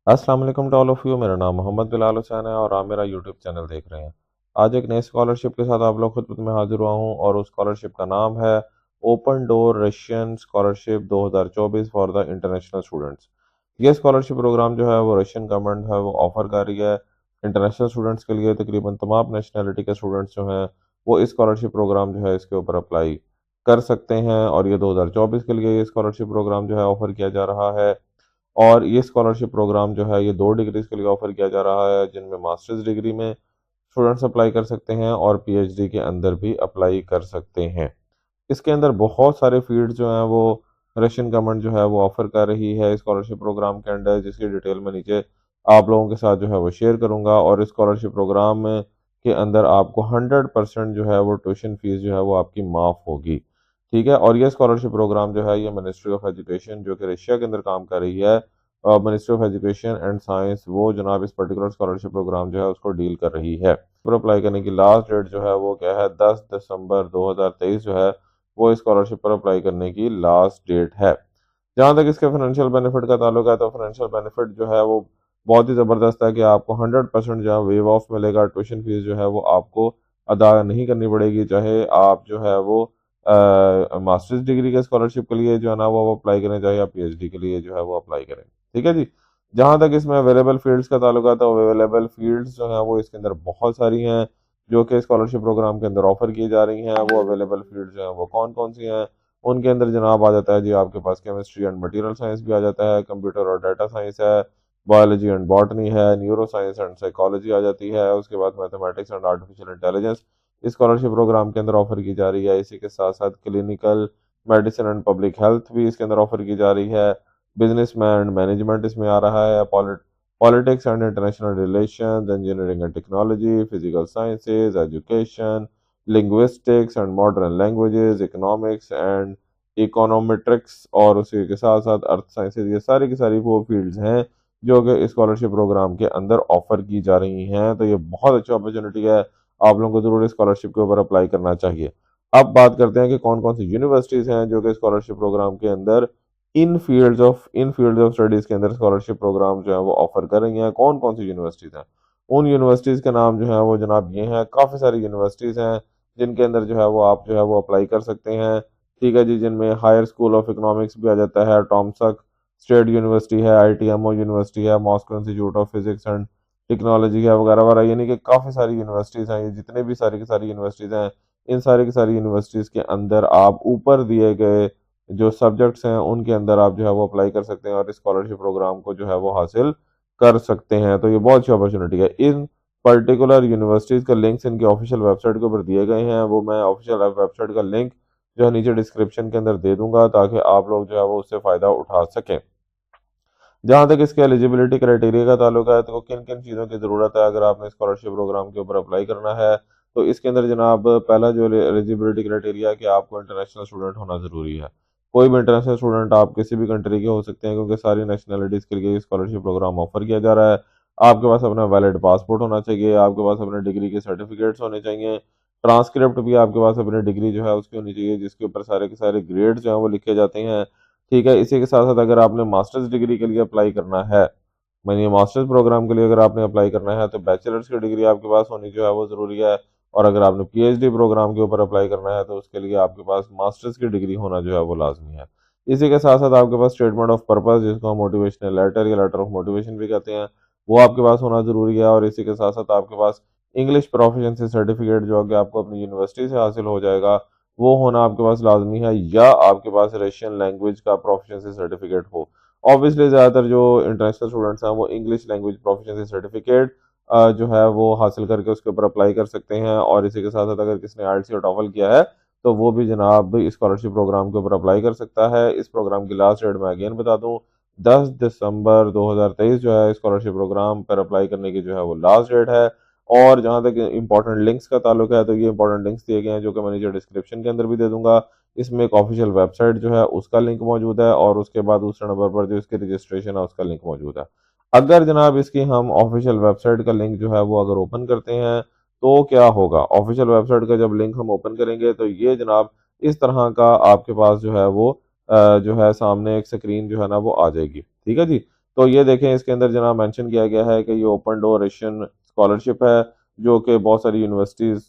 अस्सलाम वालेकुम to all of you. मेरा नाम मोहम्मद बिलाल हुसैन है और आप मेरा यूट्यूब चैनल देख रहे हैं। आज एक नई स्कॉलरशिप के साथ आप लोग खुद में हाजिर हुआ हूँ और उस स्कॉलरशिप का नाम है open door Russian scholarship 2024 for the international students. ये स्कॉलरशिप प्रोग्राम जो है वो रशियन गवर्नमेंट है वो ऑफर कर रही है इंटरनेशनल स्टूडेंट्स के लिए। तकरीबन तमाम नेशनैलिटी के स्टूडेंट्स जो हैं वो इस स्कॉलरशिप प्रोग्राम जो है इसके ऊपर अप्लाई कर सकते हैं और ये 2024 के लिए ये स्कॉलरशिप प्रोग्राम जो है ऑफर किया जा रहा है। और ये स्कॉलरशिप प्रोग्राम जो है ये 2 डिग्रीज़ के लिए ऑफ़र किया जा रहा है, जिनमें मास्टर्स डिग्री में स्टूडेंट्स अप्लाई कर सकते हैं और पीएचडी के अंदर भी अप्लाई कर सकते हैं। इसके अंदर बहुत सारे फ़ील्ड्स जो हैं वो रशियन गवर्नमेंट जो है वो ऑफ़र कर रही है स्कॉलरशिप प्रोग्राम के अंडर, जिसकी डिटेल मैं नीचे आप लोगों के साथ जो है वो शेयर करूँगा। और इस स्कॉलरशिप प्रोग्राम में के अंदर आपको 100% जो है वो ट्यूशन फ़ीस जो है वो आपकी माफ़ होगी। ठीक है? और ये स्कॉलरशिप प्रोग्राम जो है ये मिनिस्ट्री ऑफ एजुकेशन जो कि रशिया के अंदर काम कर रही है, ministry of education and science वो जनाब इस पर्टिकुलर स्कॉलरशिप प्रोग्राम जो है उसको डील कर रही है। पर अप्लाई करने की लास्ट डेट जो है वो क्या है, 10 दिसंबर 2023 जो है वो स्कॉलरशिप पर अप्लाई करने की लास्ट डेट है। जहाँ तक इसके फाइनेंशियल बेनिफिट का ताल्लुक है तो फाइनेंशियल बेनिफिट जो है वो बहुत ही ज़बरदस्त है कि आपको 100% जो है वेव ऑफ मिलेगा। ट्यूशन फीस जो है वो आपको अदा नहीं करनी पड़ेगी, चाहे आप जो है वो मास्टर्स डिग्री के स्कॉलरशिप के लिए जो है ना वो अप्लाई करें, चाहे आप पीएचडी के लिए जो है वो अप्लाई करें। ठीक है जी। जहाँ तक इसमें अवेलेबल फील्ड्स का ताल्लुक है तो अवेलेबल फील्ड्स जो हैं वो इसके अंदर बहुत सारी हैं जो कि स्कॉलरशिप प्रोग्राम के अंदर ऑफर की जा रही हैं। वो अवेलेबल फील्ड्स जो हैं वो कौन कौन सी हैं, उनके अंदर जनाब आ जाता है जी आपके पास केमिस्ट्री एंड मटेरियल साइंस भी आ जाता है, कंप्यूटर और डाटा साइंस है, बायोलॉजी एंड बॉटनी है, न्यूरो साइंस एंड साइकोलॉजी आ जाती है, उसके बाद मैथमेटिक्स एंड आर्टिफिशियल इंटेलिजेंस इस स्कॉलरशिप प्रोग्राम के अंदर ऑफर की जा रही है। इसी के साथ साथ clinical medicine and public health भी इसके अंदर ऑफर की जा रही है। बिजनेस एंड मैनेजमेंट इसमें आ रहा है, politics and international relations, engineering and technology, physical sciences, education, linguistics and modern languages, economics and econometrics और उसी के साथ साथ अर्थ साइंसेज। ये सारी की सारी वो फील्ड्स हैं जो कि स्कॉलरशिप प्रोग्राम के अंदर ऑफर की जा रही हैं। तो ये बहुत अच्छी अपॉर्चुनिटी है, आप लोगों को ज़रूर स्कॉलरशिप के ऊपर अप्लाई करना चाहिए। अब बात करते हैं कि कौन कौन सी यूनिवर्सिटीज़ हैं जो कि स्कॉलरशिप प्रोग्राम के अंदर इन फील्ड्स ऑफ स्टडीज़ के अंदर स्कॉलरशिप प्रोग्राम जो है वो ऑफर कर रही हैं। कौन कौन सी यूनिवर्सिटीज़ हैं, उन यूनिवर्सिटीज़ के नाम जो है वो जनाब ये हैं। काफ़ी सारी यूनिवर्सिटीज़ हैं जिनके अंदर जो है वो आप जो है वो अप्लाई कर सकते हैं। ठीक है जी। जिनमें हायर स्कूल ऑफ इकोनॉमिक्स भी आ जाता है, टॉमसक स्टेट यूनिवर्सिटी है, आईटीएमओ यूनिवर्सिटी है, Moscow institute of physics and technology है, वगैरह वगैरह। यानी कि काफ़ी सारी यूनिवर्सिटीज़ हैं। ये जितने भी सारी की सारी यूनिवर्सिटीज़ हैं, इन सारी की सारी यूनिवर्सिटीज़ के अंदर आप ऊपर दिए गए जो सब्जेक्ट्स हैं उनके अंदर आप जो है वो अप्लाई कर सकते हैं और इस स्कॉलरशिप प्रोग्राम को जो है वो हासिल कर सकते हैं। तो ये बहुत अच्छी अपॉर्चुनिटी है। इन पर्टिकुलर यूनिवर्सिटीज़ का लिंक्स इनकी ऑफिशियल वेबसाइट के ऊपर दिए गए हैं। वो मैं ऑफिशियल वेबसाइट का लिंक जो है नीचे डिस्क्रिप्शन के अंदर दे दूंगा ताकि आप लोग जो है वो उससे फ़ायदा उठा सकें। जहाँ तक इसके एलिजिबिलिटी क्राइटेरिया का ताल्लुक है तो किन किन चीज़ों की ज़रूरत है अगर आपने स्कॉलरशिप प्रोग्राम के ऊपर अप्लाई करना है, तो इसके अंदर जनाब पहला जो एलिजिबिलिटी क्राइटेरिया है कि आपको इंटरनेशनल स्टूडेंट होना ज़रूरी है। कोई भी इंटरनेशनल स्टूडेंट आप किसी भी कंट्री के हो सकते हैं क्योंकि सारी नेशनैलिटीज़ के लिए स्कॉलरशिप प्रोग्राम ऑफर किया जा रहा है। आपके पास अपना वैलिड पासपोर्ट होना चाहिए, आपके पास अपने डिग्री के सर्टिफिकेट्स होने चाहिए, ट्रांसक्रिप्ट भी आपके पास अपनी डिग्री जो है उसकी होनी चाहिए जिसके ऊपर सारे के सारे ग्रेड्स जो हैं वो लिखे जाते हैं। ठीक है। इसी के साथ-साथ अगर आपने मास्टर्स डिग्री के लिए अप्लाई करना है, मानिए मास्टर्स प्रोग्राम के लिए अगर आपने अप्लाई करना है, तो बैचलर्स की डिग्री आपके पास होनी जो है वो ज़रूरी है। और अगर आपने पीएचडी प्रोग्राम के ऊपर अप्लाई करना है, तो उसके लिए आपके पास मास्टर्स की डिग्री होना जो है वो लाज़मी है। इसी के साथ-साथ आपके पास स्टेटमेंट ऑफ पर्पज़ जिसको हम मोटिवेशनल लेटर या लेटर ऑफ मोटिवेशन भी कहते हैं, वो आपके पास होना ज़रूरी है। और इसी के साथ-साथ आपके पास इंग्लिश प्रोफिशिएंसी सर्टिफिकेट जो कि आपको अपनी यूनिवर्सिटी से हासिल हो जाएगा, वो होना आपके पास लाज़मी है, या आपके पास रशियन लैंग्वेज का प्रोफिशिएंसी सर्टिफिकेट हो। ऑब्वियसली ज़्यादातर जो इंटरनेशनल स्टूडेंट्स हैं वो इंग्लिश लैंग्वेज प्रोफिशिएंसी सर्टिफिकेट जो है वो हासिल करके उसके ऊपर अप्लाई कर सकते हैं। और इसी के साथ-साथ अगर किसी ने आईएलटीएस या टॉफल किया है, तो वो भी जनाब स्कॉलरशिप प्रोग्राम के ऊपर अप्लाई कर सकता है। इस प्रोग्राम की लास्ट डेट मैं अगेन बता दूँ, 10 दिसंबर 2023 जो है स्कॉलरशिप प्रोग्राम पर अप्लाई करने की जो है वो लास्ट डेट है। और जहाँ तक इम्पोर्टेंट लिंक्स का ताल्लुक है, तो ये इम्पोर्टेंट लिंक्स दिए गए हैं जो कि मैं नीचे डिस्क्रिप्शन के अंदर भी दे दूँगा। इसमें एक ऑफिशियल वेबसाइट जो है उसका लिंक मौजूद है और उसके बाद दूसरे नंबर पर जो इसकी रजिस्ट्रेशन है उसका लिंक मौजूद है। अगर जनाब इसकी हम ऑफिशियल वेबसाइट का लिंक जो है वो अगर ओपन करते हैं, तो क्या होगा, ऑफिशियल वेबसाइट का जब लिंक हम ओपन करेंगे तो ये जनाब इस तरह का आपके पास जो है वो जो है सामने एक स्क्रीन जो है ना वो आ जाएगी। ठीक है जी। तो ये देखें इसके अंदर जनाब मेंशन किया गया है कि ये ओपन डोर एशियन स्कॉलरशिप है, जो कि बहुत सारी यूनिवर्सिटीज़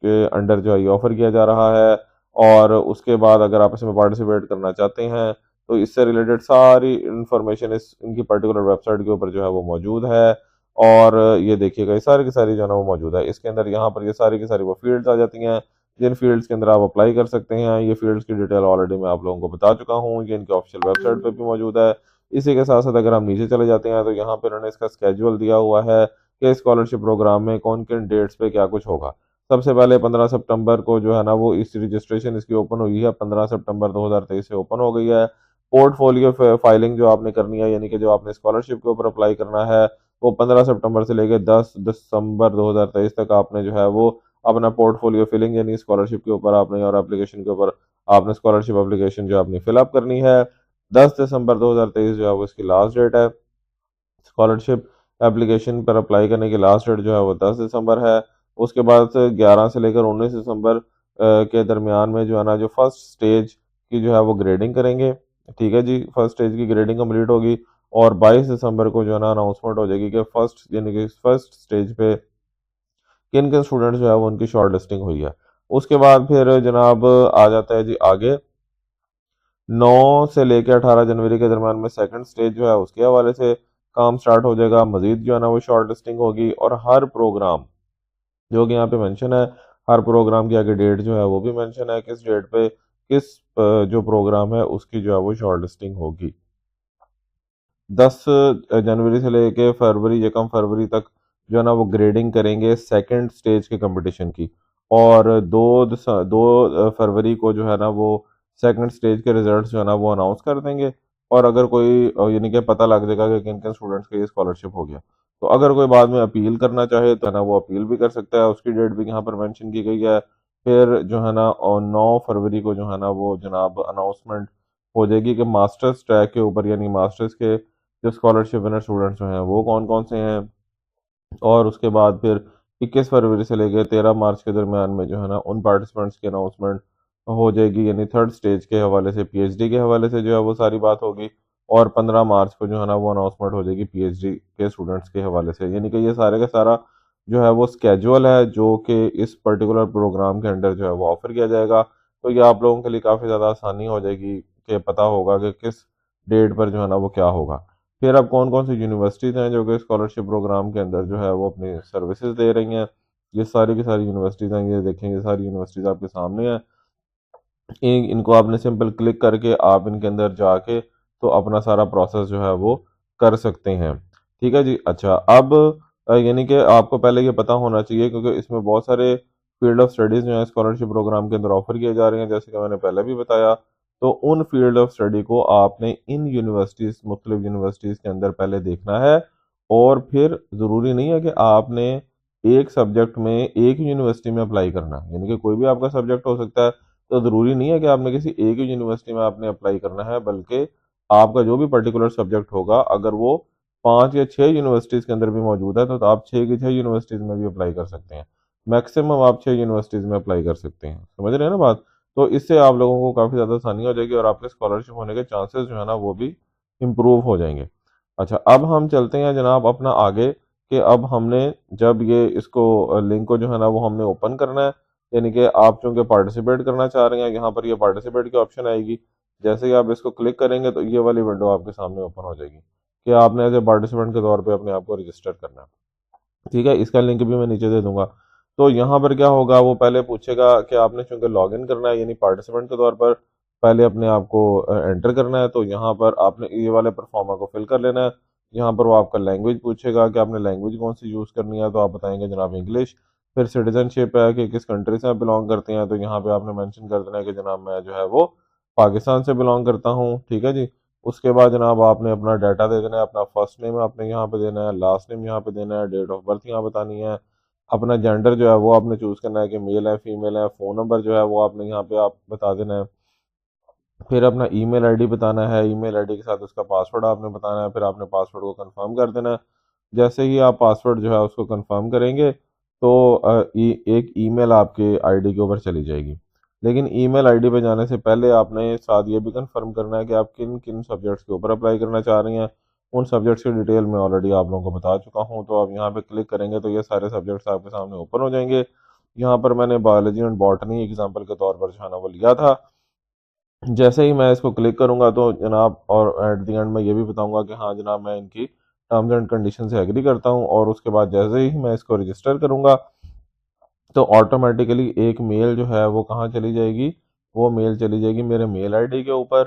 के अंडर जो है ये ऑफ़र किया जा रहा है। और उसके बाद अगर आप इसमें पार्टिसिपेट करना चाहते हैं तो इससे रिलेटेड सारी इंफॉर्मेशन इस इनकी पर्टिकुलर वेबसाइट के ऊपर जो है वो मौजूद है। और ये देखिएगा ये सारी की सारी जो है ना वो मौजूद है। इसके अंदर यहाँ पर ये सारी की सारी वो फील्ड्स आ जाती हैं, जिन फील्ड्स के अंदर आप अप्लाई कर सकते हैं। ये फील्ड्स की डिटेल ऑलरेडी मैं आप लोगों को बता चुका हूँ, ये इनकी ऑफिशियल वेबसाइट पे भी मौजूद है। इसी के साथ साथ अगर हम नीचे चले जाते हैं तो यहाँ पर उन्होंने इसका स्केड्यूल दिया हुआ है कि स्कॉलरशिप प्रोग्राम में कौन किन डेट्स पे क्या कुछ होगा। सबसे पहले 15 सितंबर को जो है ना वो इस रजिस्ट्रेशन इसकी ओपन हुई है, 15 सितंबर 2023 से ओपन हो गई है। पोर्टफोलियो फाइलिंग जो आपने करनी है, यानी कि जो आपने स्कॉलरशिप के ऊपर अप्लाई करना है, वो 15 सितंबर से लेकर 10 दिसंबर 2023 तक आपने जो है वो अपना पोर्टफोलियो फिलिंग यानी स्कॉलरशिप के ऊपर आपने और एप्लीकेशन के ऊपर आपने स्कॉलरशिप एप्लीकेशन जो आपने फिलअप करनी है। 10 दिसंबर 2023 जो है वो इसकी लास्ट डेट है। स्कॉलरशिप एप्लीकेशन पर अप्लाई करने की लास्ट डेट जो है वो 10 दिसंबर है। उसके बाद से 11 से लेकर 19 दिसंबर के दरमियान में जो है ना जो फर्स्ट स्टेज की जो है वो ग्रेडिंग करेंगे। ठीक है जी, फर्स्ट स्टेज की ग्रेडिंग कंप्लीट होगी और 22 दिसंबर को जो है ना अनाउंसमेंट हो जाएगी कि फर्स्ट यानी कि फर्स्ट स्टेज पे किन किन स्टूडेंट्स जो है वो उनकी शॉर्ट लिस्टिंग हुई है। उसके बाद फिर जनाब आ जाता है जी आगे 9 से लेकर 18 जनवरी के दरमियान में सेकंड स्टेज जो है उसके हवाले से काम स्टार्ट हो जाएगा। मजीद जो है ना वो शॉर्ट लिस्टिंग होगी और हर प्रोग्राम जो कि यहाँ पे मेंशन है, हर प्रोग्राम की आगे डेट जो है वो भी मेंशन है, किस डेट पे किस जो प्रोग्राम है उसकी जो है वो शॉर्ट लिस्टिंग होगी। 10 जनवरी से लेके फरवरी 1 फरवरी तक जो है ना वो ग्रेडिंग करेंगे सेकंड स्टेज के कंपटीशन की। और 2 फरवरी को जो है ना वो सेकंड स्टेज के रिजल्ट्स जो है ना वो अनाउंस कर देंगे। और अगर कोई यानी कि पता लग जाएगा कि किन किन स्टूडेंट्स का ये स्कॉलरशिप हो गया, तो अगर कोई बाद में अपील करना चाहे तो है ना वो अपील भी कर सकता है। उसकी डेट भी यहाँ पर मेंशन की गई है। फिर जो है ना और 9 फरवरी को जो है ना वो जनाब अनाउंसमेंट हो जाएगी कि मास्टर्स ट्रैक के ऊपर यानी मास्टर्स के जो स्कॉलरशिप विनर स्टूडेंट्स जो हैं वो कौन कौन से हैं। और उसके बाद फिर 21 फरवरी से लेकर 13 मार्च के दरमियान में जो है ना उन पार्टिसिपेंट्स की अनाउंसमेंट हो जाएगी, यानी थर्ड स्टेज के हवाले से पीएचडी के हवाले से जो है वो सारी बात होगी। और 15 मार्च को जो है ना वो अनाउंसमेंट हो जाएगी पीएचडी के स्टूडेंट्स के हवाले से। यानी कि ये सारे का सारा जो है वो स्केजुअल है जो कि इस पर्टिकुलर प्रोग्राम के अंडर जो है वो ऑफर किया जाएगा। तो ये आप लोगों के लिए काफ़ी ज़्यादा आसानी हो जाएगी कि पता होगा कि किस डेट पर जो है ना वो क्या होगा। फिर अब कौन कौन सी यूनिवर्सिटीज़ हैं जो कि स्कॉलरशिप प्रोग्राम के अंदर जो है वो अपनी सर्विसेज दे रही हैं। ये सारी की सारी यूनिवर्सिटीज़ हैं, ये देखेंगे सारी यूनिवर्सिटीज़ आपके सामने हैं। इनको आपने सिंपल क्लिक करके आप इनके अंदर जाके तो अपना सारा प्रोसेस जो है वो कर सकते हैं। ठीक है जी। अच्छा, अब यानी कि आपको पहले ये पता होना चाहिए क्योंकि इसमें बहुत सारे फील्ड ऑफ स्टडीज़ जो है स्कॉलरशिप प्रोग्राम के अंदर ऑफर किए जा रहे हैं, जैसे कि मैंने पहले भी बताया। तो उन फील्ड ऑफ स्टडी को आपने इन यूनिवर्सिटीज़ मुख्तलिफ यूनिवर्सिटीज़ के अंदर पहले देखना है। और फिर ज़रूरी नहीं है कि आपने एक सब्जेक्ट में एक ही यूनिवर्सिटी में अप्लाई करना है, यानी कि कोई भी आपका सब्जेक्ट हो सकता है। तो ज़रूरी नहीं है कि आपने किसी एक ही यूनिवर्सिटी में आपने अप्लाई करना है, बल्कि आपका जो भी पर्टिकुलर सब्जेक्ट होगा अगर वो 5 या 6 यूनिवर्सिटीज़ के अंदर भी मौजूद है तो आप 6 की 6 यूनिवर्सिटीज़ में भी अप्लाई कर सकते हैं। मैक्सिमम आप 6 यूनिवर्सिटीज़ में अप्लाई कर सकते हैं। समझ रहे हैं ना बात? तो इससे आप लोगों को काफ़ी ज़्यादा आसानी हो जाएगी और आपके स्कॉलरशिप होने के चांसेस जो है ना वो भी इम्प्रूव हो जाएंगे। अच्छा, अब हम चलते हैं जनाब अपना आगे कि अब हमने जब ये इसको लिंक को जो है ना वो हमने ओपन करना है, यानी कि आप चूँकि पार्टिसिपेट करना चाह रहे हैं, यहाँ पर ये पार्टिसिपेट की ऑप्शन आएगी। जैसे ही आप इसको क्लिक करेंगे तो ये वाली विंडो आपके सामने ओपन हो जाएगी कि आपने एज ए पार्टिसिपेंट के तौर पे अपने आप को रजिस्टर करना है। ठीक है, इसका लिंक भी मैं नीचे दे दूंगा। तो यहाँ पर क्या होगा, वो पहले पूछेगा कि आपने चूंकि लॉगिन करना है यानी पार्टिसिपेंट के तौर पर पहले अपने आप को एंटर करना है। तो यहाँ पर आपने ये वाले परफॉर्मा को फिल कर लेना है। यहाँ पर वो आपका लैंग्वेज पूछेगा कि आपने लैंग्वेज कौन सी यूज़ करनी है, तो आप बताएंगे जनाब इंग्लिश। फिर सिटीजनशिप है कि किस कंट्री से आप बिलोंग करते हैं, तो यहाँ पे आपने मेंशन कर देना है कि जनाब मैं जो है वो पाकिस्तान से बिलोंग करता हूँ। ठीक है जी। उसके बाद जनाब आपने अपना डाटा दे देना है, अपना फर्स्ट नेम आपने यहाँ पे देना है, लास्ट नेम यहाँ पे देना है, डेट ऑफ बर्थ यहाँ बतानी है। अपना जेंडर जो है वो आपने चूज़ करना है कि मेल है फीमेल है। फ़ोन नंबर जो है वो आपने यहाँ पे आप बता देना है। फिर अपना ईमेल आईडी बताना है, ईमेल आईडी के साथ उसका पासवर्ड आपने बताना है। फिर आपने पासवर्ड को कंफर्म कर देना है। जैसे ही आप पासवर्ड जो है उसको कंफर्म करेंगे तो एक ईमेल आपके आईडी के ऊपर चली जाएगी। लेकिन ईमेल आईडी पे जाने से पहले आपने साथ ये भी कंफर्म करना है कि आप किन किन सब्जेक्ट्स के ऊपर अप्लाई करना चाह रही हैं। उन सब्जेक्ट्स की डिटेल मैं ऑलरेडी आप लोगों को बता चुका हूँ। तो आप यहाँ पे क्लिक करेंगे तो ये सारे सब्जेक्ट्स आपके सामने ओपन हो जाएंगे। यहाँ पर मैंने बायोलॉजी एंड बॉटनी एग्जाम्पल के तौर पर जो है ना वो लिया था। जैसे ही मैं इसको क्लिक करूंगा तो जनाब, और एट द एंड मैं ये भी बताऊंगा कि हाँ जनाब मैं इनकी टर्म्स एंड कंडीशन से एग्री करता हूँ, और उसके बाद जैसे ही मैं इसको रजिस्टर करूंगा तो ऑटोमेटिकली एक मेल जो है वो कहाँ चली जाएगी, वो मेल चली जाएगी मेरे मेल आईडी के ऊपर।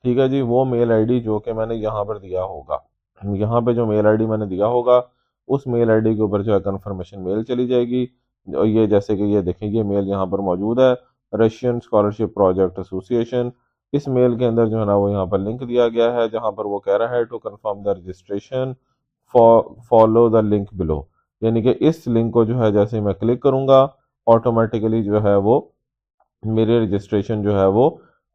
ठीक है जी, वो मेल आईडी जो कि मैंने यहाँ पर दिया होगा, यहाँ पे जो मेल आईडी मैंने दिया होगा उस मेल आईडी के ऊपर जो है कंफर्मेशन मेल चली जाएगी। और ये जैसे कि ये देखेंगे मेल यहाँ पर मौजूद है, रशियन स्कॉलरशिप प्रोजेक्ट एसोसिएशन। इस मेल के अंदर जो है ना वो यहाँ पर लिंक दिया गया है, जहाँ पर वो कह रहा है to confirm the registration follow the link below. यानी कि इस लिंक को जो है जैसे ही मैं क्लिक करूंगा ऑटोमेटिकली जो है वो मेरी रजिस्ट्रेशन जो है वो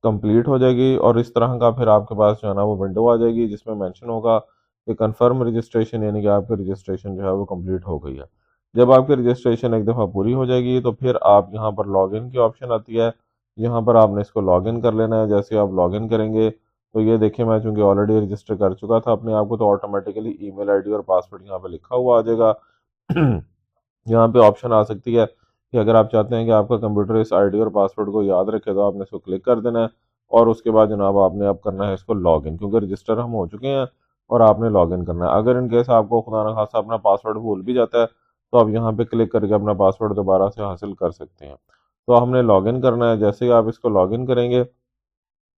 कंप्लीट हो जाएगी, और इस तरह का फिर आपके पास जो है ना वो विंडो आ जाएगी जिसमें मेंशन होगा कि कंफर्म रजिस्ट्रेशन, यानी कि आपकी रजिस्ट्रेशन जो है वो कंप्लीट हो गई है। जब आपकी रजिस्ट्रेशन एक दफ़ा पूरी हो जाएगी तो फिर आप यहाँ पर लॉगिन की ऑप्शन आती है, यहाँ पर आपने इसको लॉगिन कर लेना है। जैसे आप लॉगिन करेंगे तो ये देखिए मैं चूंकि ऑलरेडी रजिस्टर कर चुका था अपने आप को, तो ऑटोमेटिकली ईमेल आईडी और पासवर्ड यहाँ पे लिखा हुआ आ जाएगा। यहाँ पे ऑप्शन आ सकती है कि अगर आप चाहते हैं कि आपका कंप्यूटर इस आईडी और पासवर्ड को याद रखे तो आपने इसको क्लिक कर देना है, और उसके बाद जनाब आपने अब करना है इसको लॉगिन, क्योंकि रजिस्टर हम हो चुके हैं और आपने लॉगिन करना है। अगर इन केस आपको खुदा न खासा अपना पासवर्ड भूल भी जाता है तो आप यहाँ पे क्लिक करके अपना पासवर्ड दोबारा से हासिल कर सकते हैं। तो हमने लॉगिन करना है। जैसे ही आप इसको लॉगिन करेंगे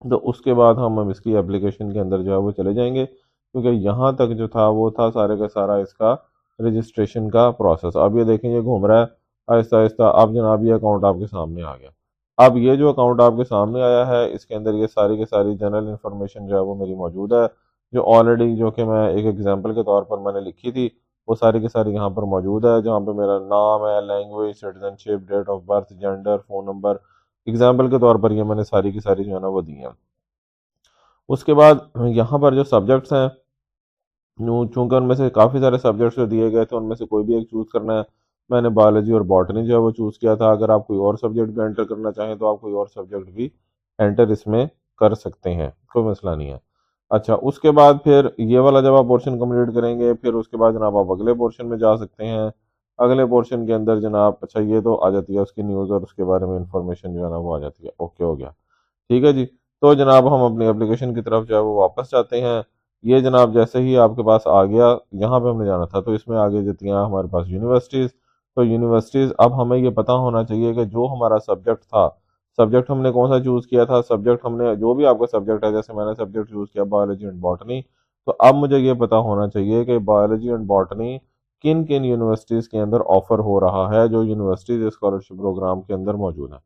तो उसके बाद हम इसकी एप्लीकेशन के अंदर जो है वो चले जाएंगे, क्योंकि यहाँ तक जो था वो था सारे का सारा इसका रजिस्ट्रेशन का प्रोसेस। अब ये देखें ये घूम रहा है आहिस्ता आहिस्ता। अब जनाब ये अकाउंट आपके सामने आ गया। अब ये जो अकाउंट आपके सामने आया है इसके अंदर ये सारी की सारी जनरल इन्फॉर्मेशन जो है वो मेरी मौजूद है, जो ऑलरेडी जो कि मैं एक एग्जाम्पल के तौर पर मैंने लिखी थी वो सारी की सारी यहाँ पर मौजूद है, जहाँ पे मेरा नाम है, language, citizenship, date of birth, gender, phone number. Example के तौर पर ये मैंने सारी की सारी जो है ना वो दी है। उसके बाद यहाँ पर जो सब्जेक्ट्स हैं, चूंकि उनमें से काफ़ी सारे सब्जेक्ट्स जो दिए गए थे उनमें से कोई भी एक चूज़ करना है। मैंने बायोलॉजी और बॉटनी जो है वो चूज़ किया था। अगर आप कोई और सब्जेक्ट भी एंटर करना चाहें तो आप कोई और सब्जेक्ट भी एंटर इसमें कर सकते हैं, कोई मसला नहीं है। अच्छा, उसके बाद फिर ये वाला जब आप पोर्शन कंप्लीट करेंगे फिर उसके बाद जनाब आप अगले पोर्शन में जा सकते हैं। अगले पोर्शन के अंदर जनाब, अच्छा ये तो आ जाती है उसकी न्यूज़ और उसके बारे में इंफॉर्मेशन जो है ना वो आ जाती है। ओके हो गया, ठीक है जी। तो जनाब हम अपनी एप्लीकेशन की तरफ जो है वो वापस जाते हैं। ये जनाब जैसे ही आपके पास आ गया, यहाँ पे हमने जाना था तो इसमें आगे जाती हैं हमारे पास यूनिवर्सिटीज़। तो यूनिवर्सिटीज़, अब हमें ये पता होना चाहिए कि जो हमारा सब्जेक्ट था, सब्जेक्ट हमने कौन सा चूज़ किया था, सब्जेक्ट हमने जो भी आपका सब्जेक्ट है, जैसे मैंने सब्जेक्ट चूज़ किया बायोलॉजी एंड बॉटनी, तो अब मुझे ये पता होना चाहिए कि बायोलॉजी एंड बॉटनी किन किन यूनिवर्सिटीज़ के अंदर ऑफर हो रहा है, जो यूनिवर्सिटीज़ स्कॉलरशिप प्रोग्राम के अंदर मौजूद है।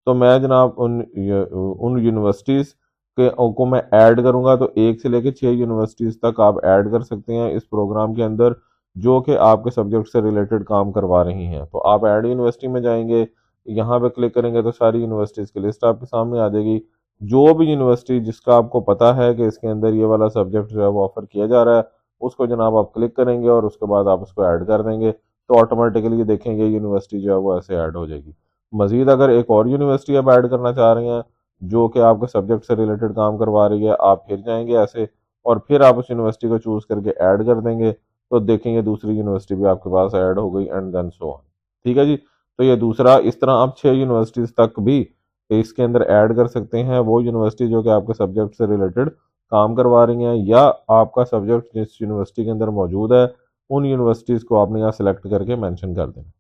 तो मैं जनाब उन यूनिवर्सिटीज़ के को मैं ऐड करूंगा, तो 1 से लेकर 6 यूनिवर्सिटीज़ तक आप ऐड कर सकते हैं इस प्रोग्राम के अंदर, जो कि आपके सब्जेक्ट से रिलेटेड काम करवा रही हैं। तो आप ऐड यूनिवर्सिटी में जाएंगे, यहाँ पे क्लिक करेंगे तो सारी यूनिवर्सिटीज़ की लिस्ट आपके सामने आ जाएगी। जो भी यूनिवर्सिटी जिसका आपको पता है कि इसके अंदर ये वाला सब्जेक्ट जो है वो ऑफर किया जा रहा है, उसको जनाब आप क्लिक करेंगे और उसके बाद आप उसको ऐड कर देंगे, तो ऑटोमेटिकली देखेंगे यूनिवर्सिटी जो है वो ऐसे ऐड हो जाएगी। मजीद अगर एक और यूनिवर्सिटी आप ऐड करना चाह रहे हैं जो कि आपके सब्जेक्ट से रिलेटेड काम करवा रही है, आप फिर जाएंगे ऐसे और फिर आप उस यूनिवर्सिटी को चूज़ करके ऐड कर देंगे, तो देखेंगे दूसरी यूनिवर्सिटी भी आपके पास ऐड हो गई, एंड देन सो ऑन। ठीक है जी। तो ये दूसरा, इस तरह आप 6 यूनिवर्सिटीज़ तक भी इसके अंदर ऐड कर सकते हैं, वो यूनिवर्सिटी जो कि आपके सब्जेक्ट से रिलेटेड काम करवा रही हैं, या आपका सब्जेक्ट जिस यूनिवर्सिटी के अंदर मौजूद है उन यूनिवर्सिटीज़ को आपने यहाँ सेलेक्ट करके मेंशन कर देना।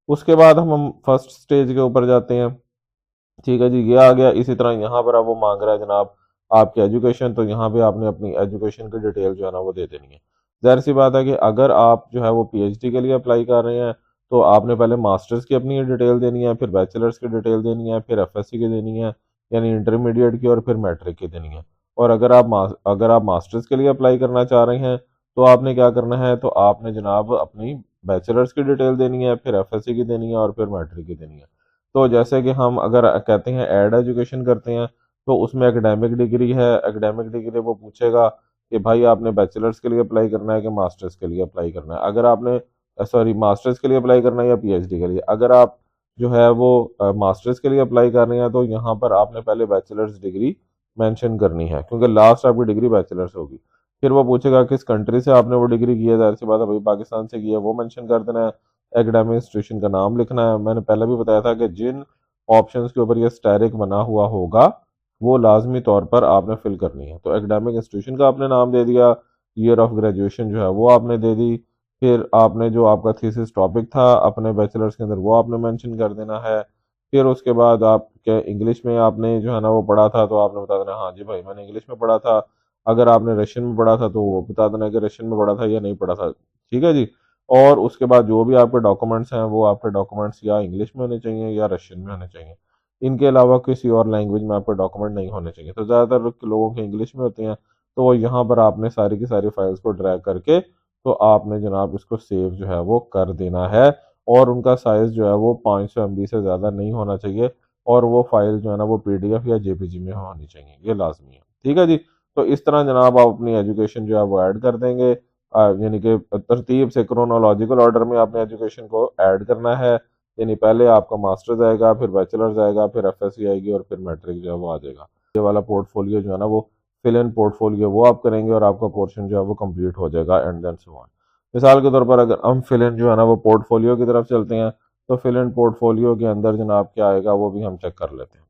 उसके बाद हम फर्स्ट स्टेज के ऊपर जाते हैं। ठीक है जी, ये आ गया। इसी तरह यहाँ पर अब वो मांग रहा है जनाब आपकी एजुकेशन, तो यहाँ पे आपने अपनी एजुकेशन की डिटेल जो है ना वो दे देनी है। जाहिर सी बात है कि अगर आप जो है वो पीएचडी के लिए अप्लाई कर रहे हैं तो आपने पहले मास्टर्स की अपनी डिटेल देनी है, फिर बैचलर्स की डिटेल देनी है, फिर एफएससी की देनी है, यानी इंटरमीडिएट की, और फिर मैट्रिक की देनी है। और अगर आप मास्टर्स के लिए अप्लाई करना चाह रहे हैं तो आपने क्या करना है, तो आपने जनाब अपनी बैचलर्स की डिटेल देनी है, फिर एफएससी की देनी है, और फिर मैट्रिक की देनी है। तो जैसे कि हम अगर कहते हैं ऐड एजुकेशन करते हैं तो उसमें एकेडमिक डिग्री है। एकेडमिक डिग्री वो पूछेगा कि भाई आपने बैचलर्स के लिए अप्लाई करना है कि मास्टर्स के लिए अप्लाई करना है। अगर आपने सॉरी मास्टर्स के लिए अप्लाई करना है या पीएचडी के लिए, अगर आप जो है वो मास्टर्स के लिए अप्लाई कर रहे हैं तो यहाँ पर आपने पहले बैचलर्स डिग्री मेंशन करनी है, क्योंकि लास्ट आपकी डिग्री बैचलर्स होगी। फिर वो पूछेगा किस कंट्री से आपने वो डिग्री की है, ज़ाहिर सी बात है भाई पाकिस्तान से की है, वो मेंशन कर देना है। एकेडमिक इंस्टीट्यूशन का नाम लिखना है। मैंने पहले भी बताया था कि जिन ऑप्शंस के ऊपर ये स्टैरिक बना हुआ होगा वो लाजमी तौर पर आपने फिल करनी है। तो एकेडमिक इंस्टीट्यूशन का आपने नाम दे दिया, ईयर ऑफ ग्रेजुएशन जो है वो आपने दे दी, फिर आपने जो आपका थीसिस टॉपिक था अपने बैचलर्स के अंदर वो आपने मेंशन कर देना है। फिर उसके बाद आप क्या इंग्लिश में आपने जो है ना वो पढ़ा था तो आपने बता देना हाँ जी भाई मैंने इंग्लिश में पढ़ा था। अगर आपने रशियन में पढ़ा था तो वो बता देना कि रशियन में पढ़ा था या नहीं पढ़ा था। ठीक है जी। और उसके बाद जो भी आपके डॉक्यूमेंट्स हैं वो आपके डॉक्यूमेंट्स या इंग्लिश में होने चाहिए या रशियन में होने चाहिए। इनके अलावा किसी और लैंग्वेज में आपके डॉक्यूमेंट नहीं होने चाहिए। तो ज़्यादातर लोगों के इंग्लिश में होते हैं, तो वो यहाँ पर आपने सारी की सारी फाइल्स को ड्रैग करके तो आपने जनाब इसको सेव जो है वो कर देना है। और उनका साइज़ जो है वो 500 MB से ज़्यादा नहीं होना चाहिए, और वो फाइल जो है ना वो PDF या JPG में होनी चाहिए, ये लाजमी है। ठीक है जी। तो इस तरह जनाब आप अपनी एजुकेशन जो है वो ऐड कर देंगे, यानी कि तरतीब से क्रोनोलॉजिकल ऑर्डर में आपने एजुकेशन को ऐड करना है। यानी पहले आपका मास्टर्स आएगा, फिर बैचलर्स आएगा, फिर FSc आएगी और फिर मैट्रिक जो है वो आ जाएगा। ये वाला पोर्टफोलियो जो है ना वो फिल इन पोर्टफोलियो वो आप करेंगे और आपका पोर्शन जो है वो कंप्लीट हो जाएगा एंड देन सो ऑन। मिसाल के तौर पर अगर हम फिल इन जो है ना वो पोर्टफोलियो की तरफ चलते हैं, तो फिल इन पोर्टफोलियो के अंदर जनाब क्या आएगा वो भी हम चेक कर लेते हैं।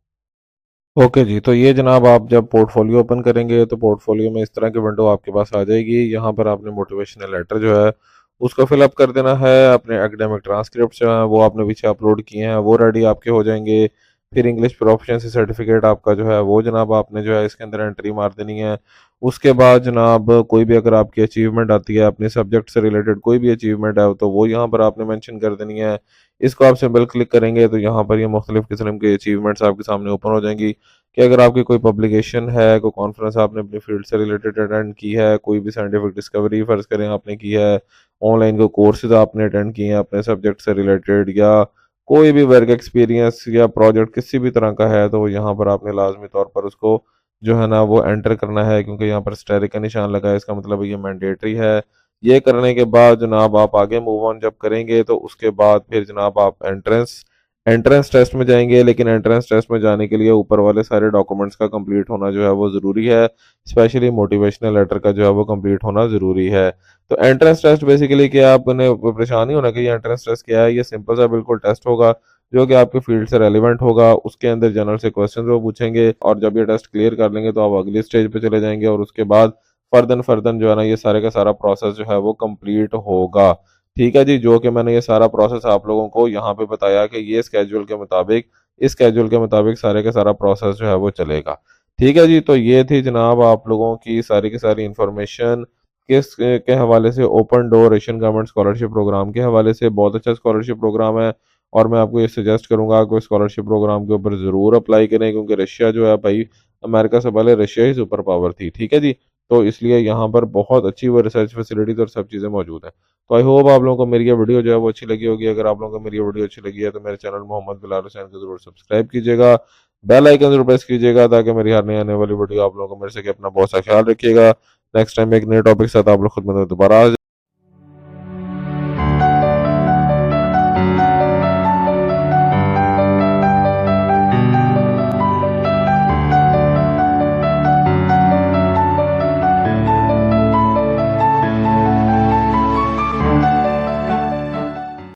ओके जी, तो ये जनाब आप जब पोर्टफोलियो ओपन करेंगे तो पोर्टफोलियो में इस तरह की विंडो आपके पास आ जाएगी। यहाँ पर आपने मोटिवेशनल लेटर जो है उसको फिलअप कर देना है। अपने एकेडमिक ट्रांसक्रिप्ट जो है वो आपने पीछे अपलोड किए हैं वो रेडी आपके हो जाएंगे। फिर इंग्लिश प्रोफिशिएंसी सर्टिफिकेट आपका जो है वो जनाब आपने जो है इसके अंदर एंट्री मार देनी है। उसके बाद जनाब कोई भी अगर आपकी अचीवमेंट आती है अपने सब्जेक्ट से रिलेटेड कोई भी अचीवमेंट है तो वो यहाँ पर आपने मेंशन कर देनी है। इसको आप सिंपल क्लिक करेंगे तो यहाँ पर ये मुख्तलिफ किस्म के अचीवमेंट्स आपके सामने ओपन हो जाएंगी कि अगर आपकी कोई पब्लिकेशन है, कोई कॉन्फ्रेंस आपने अपनी फील्ड से रिलेटेड अटेंड की है, कोई भी साइंटिफिक डिस्कवरी फ़र्ज़ करें आपने की है, ऑनलाइन कोई कोर्सेज़ आपने अटेंड किए हैं अपने सब्जेक्ट से रिलेटेड, या कोई भी वर्क एक्सपीरियंस या प्रोजेक्ट किसी भी तरह का है तो यहाँ पर आपने लाज़मी तौर पर उसको जो है ना वो एंटर करना है, क्योंकि यहाँ पर स्टेरिक का निशान लगा है, इसका मतलब ये मैंडेटरी है। ये करने के बाद जनाब आप आगे मूव ऑन जब करेंगे तो उसके बाद फिर जनाब आप एंट्रेंस एंट्रेंस टेस्ट में जाएंगे, लेकिन एंट्रेंस टेस्ट में जाने के लिए ऊपर वाले सारे डॉक्यूमेंट्स का कंप्लीट होना जो है वो ज़रूरी है। स्पेशली मोटिवेशनल लेटर का जो है वो कंप्लीट होना ज़रूरी है। तो एंट्रेंस टेस्ट बेसिकली क्या, आपने परेशान नहीं होना कि ये एंट्रेंस टेस्ट क्या है, ये सिंपल सा बिल्कुल टेस्ट होगा जो कि आपके फील्ड से रेलिवेंट होगा। उसके अंदर जनरल से क्वेश्चन वो पूछेंगे और जब ये टेस्ट क्लियर कर लेंगे तो आप अगली स्टेज पे चले जाएंगे और उसके बाद फर्दन फर्दन जो है ना ये सारे का सारा प्रोसेस जो है वो कंप्लीट होगा। ठीक है जी, जो कि मैंने ये सारा प्रोसेस आप लोगों को यहाँ पे बताया कि ये स्केड्यूल के मुताबिक इस स्केड्यूल के मुताबिक सारे का सारा प्रोसेस जो है वो चलेगा। ठीक है जी, तो ये थी जनाब आप लोगों की सारी इंफॉर्मेशन किस के हवाले से open door Asian government scholarship program के हवाले से। बहुत अच्छा स्कॉलरशिप प्रोग्राम है और मैं आपको ये सजेस्ट करूंगा कि स्कॉलरशिप प्रोग्राम के ऊपर ज़रूर अप्लाई करें, क्योंकि रशिया जो है भाई अमेरिका से पहले रशिया ही सुपर पावर थी। ठीक है जी, तो इसलिए यहाँ पर बहुत अच्छी वो रिसर्च फैसिलिटीज और सब चीज़ें मौजूद हैं। तो आई होप आप लोगों को मेरी ये वीडियो जो है वो अच्छी लगी होगी। अगर आप लोगों को मेरी ये वीडियो अच्छी लगी है तो मेरे चैनल मोहम्मद बिलाल हुसैन को जरूर सब्सक्राइब कीजिएगा, बेल आइकन जरूर प्रेस कीजिएगा ताकि मेरी हर नई आने वाली वीडियो आप लोगों को मिल सके। अपना बहुत सा ख्याल रखिएगा। नेक्स्ट टाइम एक नए टॉपिक के साथ आप लोग खुद में दोबारा